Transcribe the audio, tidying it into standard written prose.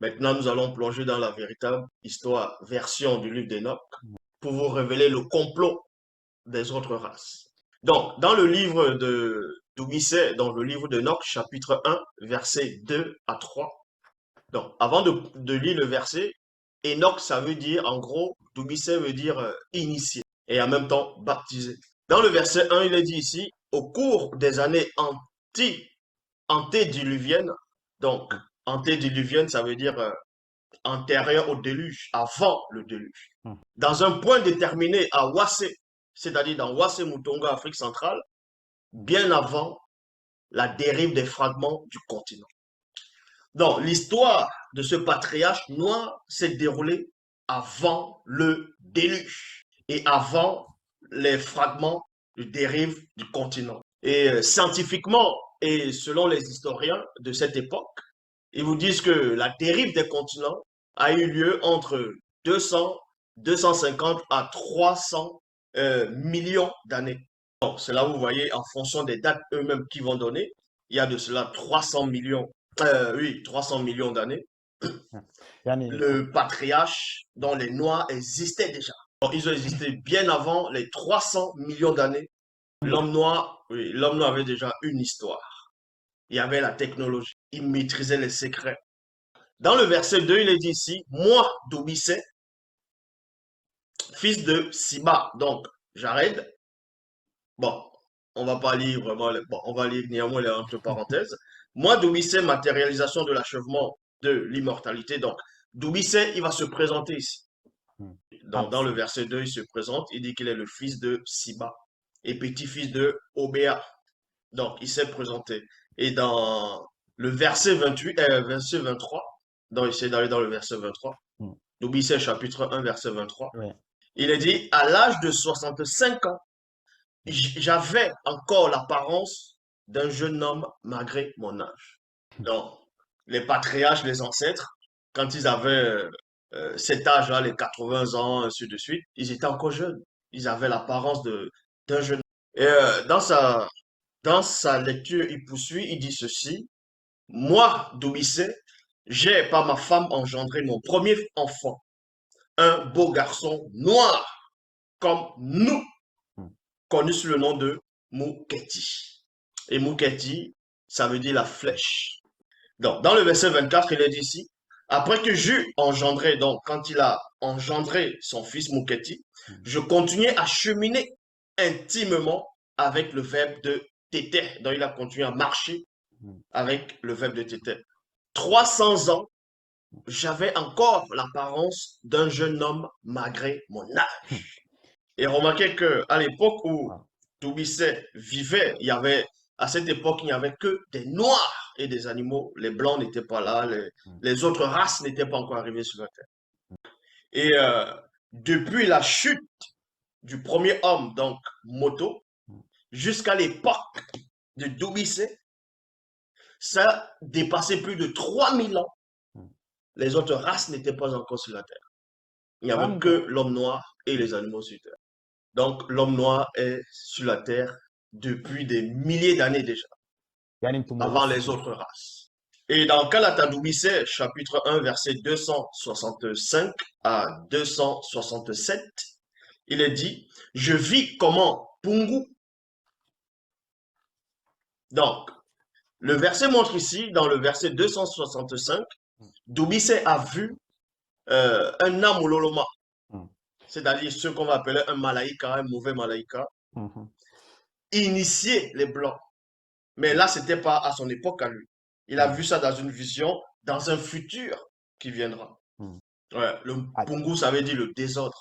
Maintenant, nous allons plonger dans la véritable histoire, version du livre d'Enoch, pour vous révéler le complot des autres races. Donc, dans le livre de d'Odyssée, dans le livre d'Enoch, chapitre 1, versets 2 à 3. Donc, avant de lire le verset, Enoch, ça veut dire, en gros, d'Odyssée veut dire initié et en même temps baptisé. Dans le verset 1, il est dit ici, au cours des années antédiluviennes, donc antédiluvienne, ça veut dire antérieur au déluge, avant le déluge. Hmm. Dans un point déterminé à Wassé, c'est-à-dire dans Wassé Moutonga, Afrique centrale, bien avant la dérive des fragments du continent. Donc, l'histoire de ce patriarche noir s'est déroulée avant le déluge et avant les fragments de dérive du continent. Et scientifiquement et selon les historiens de cette époque, ils vous disent que la dérive des continents a eu lieu entre 200, 250 à 300 millions d'années. Donc, c'est là où vous voyez, en fonction des dates eux-mêmes qui vont donner, il y a de cela 300 millions, oui, 300 millions d'années. يعني Le patriarche dont les Noirs existaient déjà. Donc, ils ont existé bien avant les 300 millions d'années. L'homme noir, oui, l'homme noir avait déjà une histoire. Il y avait la technologie. Il maîtrisait les secrets. Dans le verset 2, il est dit ici, moi, Doubissé, fils de Siba, donc Jared. Bon, on va pas lire vraiment, bon, on va lire néanmoins les entre parenthèses. Moi, Doubissé, matérialisation de l'achèvement de l'immortalité. Donc, Doubissé, il va se présenter ici. Hmm. Dans le verset 2, il se présente, il dit qu'il est le fils de Siba et petit-fils de Obéa. Donc, il s'est présenté. Et dans le verset 28, verset 23, donc essayer d'aller dans le verset 23, Hmm. Doubissé chapitre 1, verset 23, Oui. il est dit, à l'âge de 65 ans, j'avais encore l'apparence d'un jeune homme malgré mon âge. Donc, les patriarches, les ancêtres, quand ils avaient cet âge-là, les 80 ans, ainsi de suite, ils étaient encore jeunes. Ils avaient l'apparence d'un jeune. Et dans sa lecture, il poursuit, il dit ceci. Moi, Doubissé, j'ai par ma femme engendré mon premier enfant, un beau garçon noir comme nous, Hmm. connu sous le nom de Mouketi. Et Mouketi, ça veut dire la flèche. Donc, dans le verset 24, il est dit ici, après que j'eus engendré, donc quand il a engendré son fils Mouketi, Hmm. je continuais à cheminer intimement avec le verbe de Tété. Donc, il a continué à marcher Hmm. avec le verbe de Tété. 300 ans, j'avais encore l'apparence d'un jeune homme malgré mon Hmm. âge. Et remarquez qu'à l'époque où Wow. Toubissé vivait, à cette époque, il n'y avait que des noirs et des animaux. Les blancs n'étaient pas là, Hmm. les autres races n'étaient pas encore arrivées sur la terre. Et depuis la chute du premier homme, donc Moto, Hmm. jusqu'à l'époque de Toubissé, ça dépassait plus de 3000 ans. Hmm. Les autres races n'étaient pas encore sur la terre. Il n'y avait فهمت. que l'homme noir et les animaux sur terre. Donc l'homme noir est sur la terre depuis des milliers d'années déjà, يعني انتم avant les متوسطين. autres races. Et dans Kalatadoubissé, chapitre 1, verset 265 à 267, il est dit, je vis comment Pungu. Donc, le verset montre ici, dans le verset 265, Hmm. Doubissé a vu un Amuloloma, Hmm. c'est-à-dire ce qu'on va appeler un malaïka, un mauvais malaïka, Mhm. initier les Blancs. Mais Hmm. là, c'était pas à son époque à lui. Il a Hmm. vu ça dans une vision, dans un futur qui viendra. Hmm. Ouais, le Ah, Pungu, ça veut dire le désordre.